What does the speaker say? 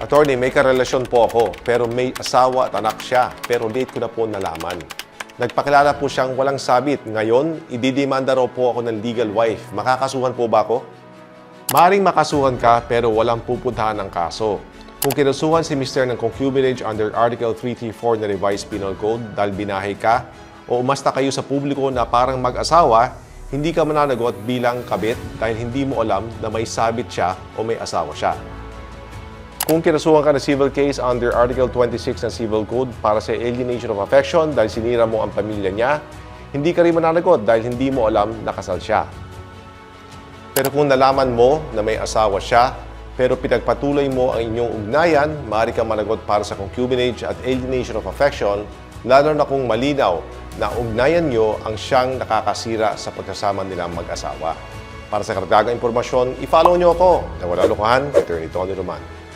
Attorney, may karelasyon po ako, pero may asawa at anak siya, pero late ko na po nalaman. Nagpakilala po siyang walang sabit. Ngayon, ididimanda raw po ako ng legal wife. Makakasuhan po ba ako? Maring makasuhan ka, pero walang pupuntahan ng kaso. Kung kinasuhan si Mr. ng concubinage under Article 334 na Revised Penal Code dahil binahay ka, o umasta kayo sa publiko na parang mag-asawa, hindi ka mananagot bilang kabit dahil hindi mo alam na may sabit siya o may asawa siya. Kung kinasuhan ka ng civil case under Article 26 ng Civil Code para sa alienation of affection dahil sinira mo ang pamilya niya, hindi ka rin mananagot dahil hindi mo alam na kasal siya. Pero kung nalaman mo na may asawa siya, pero pinagpatuloy mo ang inyong ugnayan, maaari kang managot para sa concubinage at alienation of affection, lalo na kung malinaw na ugnayan nyo ang siyang nakakasira sa pagkasama nilang mag-asawa. Para sa karagdagang impormasyon, i-follow nyo ako na Wala Lokohan, Attorney Tony Roman.